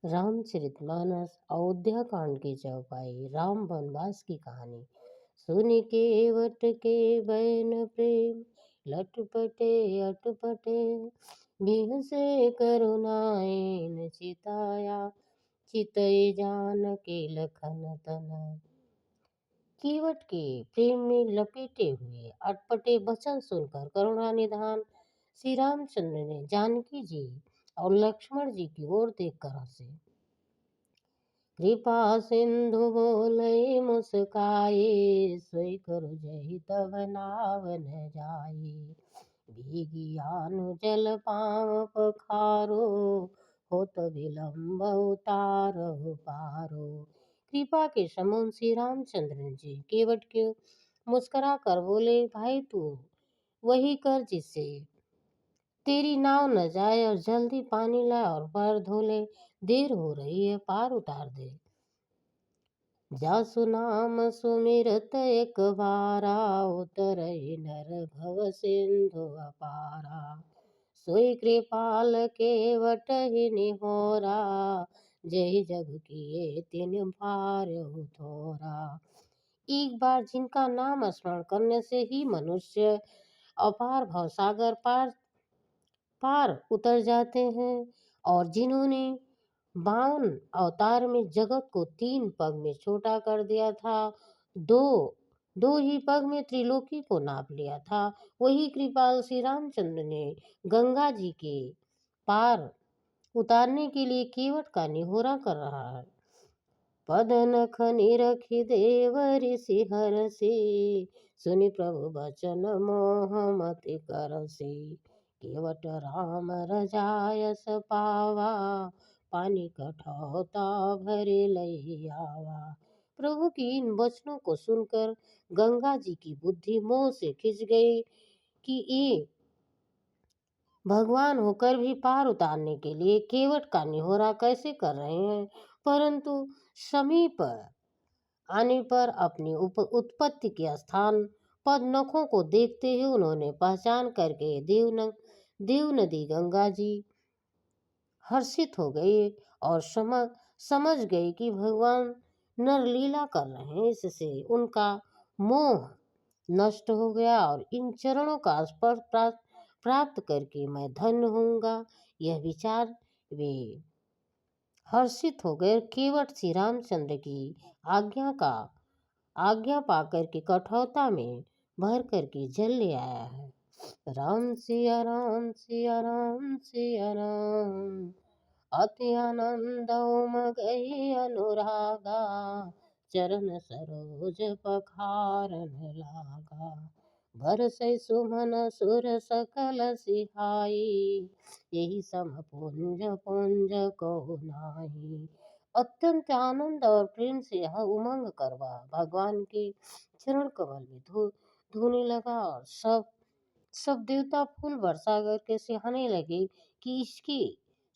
रामचरितमानस अयोध्या कांड की चौपाई। राम वनवास की कहानी। सुनि केवट के बैन प्रेम, लटपटे अटपटे। बिहसे करुणाएन चिताया, चितई जानकी लखन तना। केवट के प्रेम में लपेटे हुए अटपटे वचन सुनकर करुणा निधान श्री रामचंद्र ने जानकी जी और लक्ष्मण जी की ओर देखकर हंसे। कृपा सिंधु बोले मुस्काए, सोई करु जहि तब नावन जाई। भीगियानु जल पाँव पखारो, होत विलम्ब उतारहु पारो। कृपा के समुन श्री रामचंद्र जी केवट के मुस्कुरा कर बोले, भाई तू वही कर जिससे तेरी नाव न जाए, और जल्दी पानी लाए और पैर धो ले। देर हो रही है, पार उतार दे। जासु नाम सुमिरत एक बारा, उतरई नर भव सिंधु अपारा। सोई कृपाल केवट ही निहोरा, जय जग किए तिन भार थोरा। एक बार जिनका नाम स्मरण करने से ही मनुष्य अपार भव सागर पार उतर जाते हैं, और जिन्होंने 52 अवतार में जगत को 3 पग में छोटा कर दिया था, दो दो ही पग में त्रिलोकी को नाप लिया था, वही कृपाल श्री रामचंद्र ने गंगा जी के पार उतारने के लिए केवट का निहोरा कर रहा है। पद नख निरखि देव ऋषि हरषि, सुनि प्रभु बचन मोह मति करसि। केवट राम रजायस पावा, पानी कठौता भरे लई आवा। प्रभु की इन वचनों को सुनकर गंगा जी की बुद्धि मोह से खिंच गई कि ये भगवान होकर भी पार उतारने के लिए केवट का निहोरा कैसे कर रहे हैं। परंतु समीप आने पर अपनी उत्पत्ति के स्थान पद नखों को देखते ही उन्होंने पहचान करके देव नदी गंगा जी हर्षित हो गए और समझ गए कि भगवान नरलीला कर रहे हैं। इससे उनका मोह नष्ट हो गया और इन चरणों का स्पर्श प्राप्त करके मैं धन्य होऊंगा, यह विचार वे हर्षित हो गए। केवट श्री रामचंद्र की आज्ञा पाकर के कठौता में भर करके जल ले आया है। राम सिया राम सिया राम सिया राम, अति आनंद उमगहि अनुरागा। चरण सरोज पखारन लागा, बरसै सुमन सुर सकल सिहाई। यही सम पुंज पुंज को नाही। अत्यंत आनंद और प्रेम से यह उमंग करवा भगवान के चरण कमल में धोने लगा, और सब देवता फूल बरसा करके सिहाने लगे कि इसके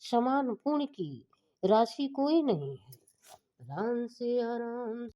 समान पुण्य की राशि कोई नहीं है। राम सिया राम।